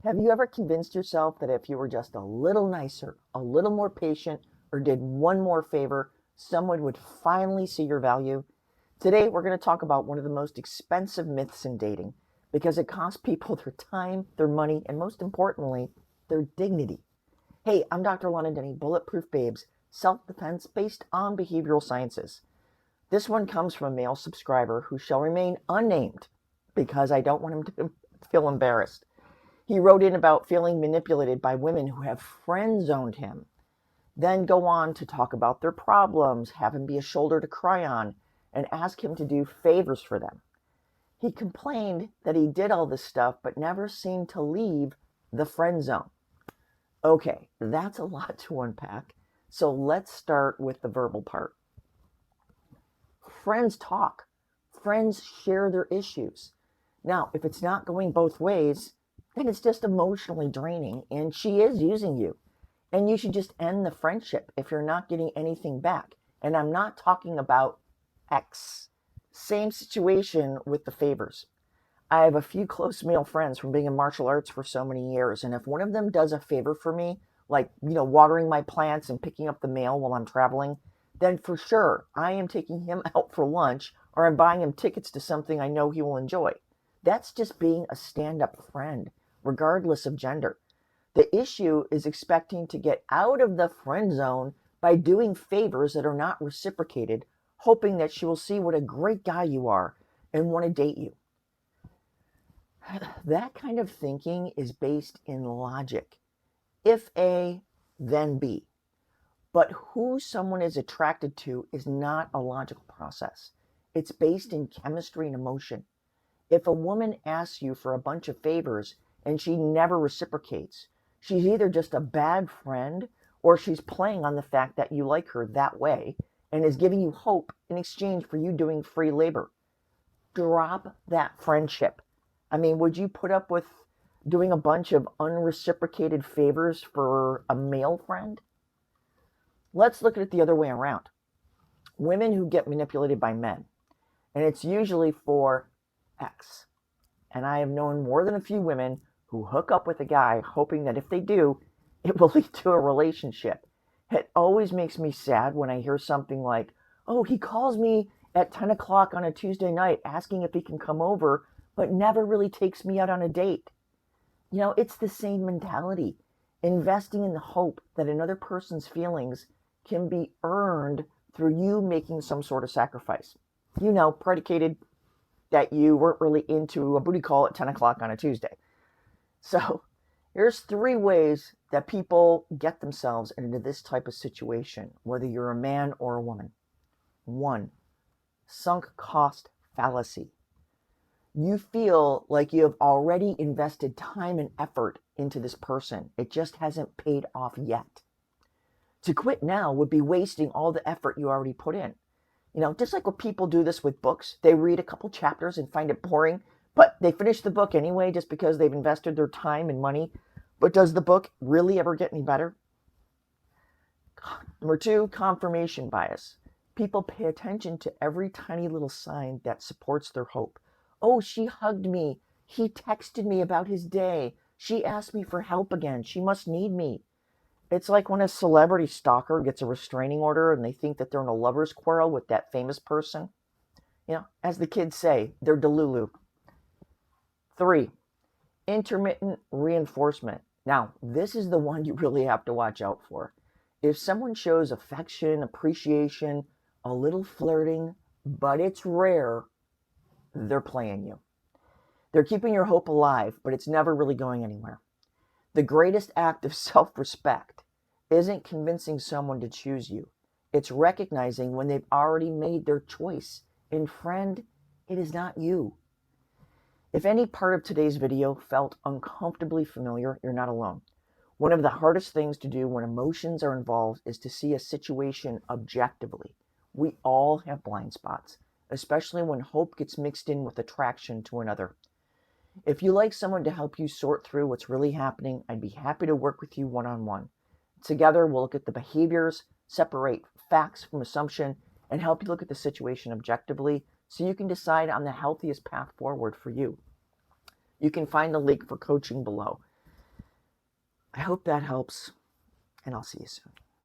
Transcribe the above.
Have you ever convinced yourself that if you were just a little nicer, a little more patient, or did one more favor, someone would finally see your value? Today, we're going to talk about one of the most expensive myths in dating because it costs people their time, their money, and most importantly, their dignity. Hey, I'm Dr. Lana Denny, Bulletproof Babes, self-defense based on behavioral sciences. This one comes from a male subscriber who shall remain unnamed because I don't want him to feel embarrassed. He wrote in about feeling manipulated by women who have friend zoned him, then go on to talk about their problems, have him be a shoulder to cry on, and ask him to do favors for them. He complained that he did all this stuff but never seemed to leave the friend zone. Okay, that's a lot to unpack, so let's start with the verbal part. Friends talk. Friends share their issues. Now, if it's not going both ways, then it's just emotionally draining and she is using you. And you should just end the friendship if you're not getting anything back. And I'm not talking about X. Same situation with the favors. I have a few close male friends from being in martial arts for so many years. And if one of them does a favor for me, like, watering my plants and picking up the mail while I'm traveling, then for sure I am taking him out for lunch or I'm buying him tickets to something I know he will enjoy. That's just being a stand-up friend, regardless of gender. The issue is expecting to get out of the friend zone by doing favors that are not reciprocated, hoping that she will see what a great guy you are and want to date you. That kind of thinking is based in logic. If A, then B. But who someone is attracted to is not a logical process. It's based in chemistry and emotion. If a woman asks you for a bunch of favors and she never reciprocates, she's either just a bad friend or she's playing on the fact that you like her that way and is giving you hope in exchange for you doing free labor. Drop that friendship. I mean, would you put up with doing a bunch of unreciprocated favors for a male friend? Let's look at it the other way around. Women who get manipulated by men, and it's usually for X. And I have known more than a few women who hook up with a guy hoping that if they do, it will lead to a relationship. It always makes me sad when I hear something like, oh, he calls me at 10 o'clock on a Tuesday night asking if he can come over, but never really takes me out on a date. It's the same mentality. Investing in the hope that another person's feelings can be earned through you making some sort of sacrifice. Predicated that you weren't really into a booty call at 10 o'clock on a Tuesday. So here's 3 ways that people get themselves into this type of situation, whether you're a man or a woman. 1, sunk cost fallacy. You feel like you have already invested time and effort into this person. It just hasn't paid off yet. To quit now would be wasting all the effort you already put in. Just like when people do this with books, they read a couple chapters and find it boring, but they finish the book anyway just because they've invested their time and money. But does the book really ever get any better? Number 2, confirmation bias. People pay attention to every tiny little sign that supports their hope. Oh, she hugged me. He texted me about his day. She asked me for help again. She must need me. It's like when a celebrity stalker gets a restraining order and they think that they're in a lover's quarrel with that famous person. As the kids say, they're delulu. 3, intermittent reinforcement. Now, this is the one you really have to watch out for. If someone shows affection, appreciation, a little flirting, but it's rare, they're playing you. They're keeping your hope alive, but it's never really going anywhere. The greatest act of self-respect isn't convincing someone to choose you. It's recognizing when they've already made their choice. And friend, it is not you. If any part of today's video felt uncomfortably familiar, you're not alone. One of the hardest things to do when emotions are involved is to see a situation objectively. We all have blind spots, especially when hope gets mixed in with attraction to another. If you like someone to help you sort through what's really happening, I'd be happy to work with you one-on-one. Together, we'll look at the behaviors, separate facts from assumption, and help you look at the situation objectively so you can decide on the healthiest path forward for you. You can find the link for coaching below. I hope that helps, and I'll see you soon.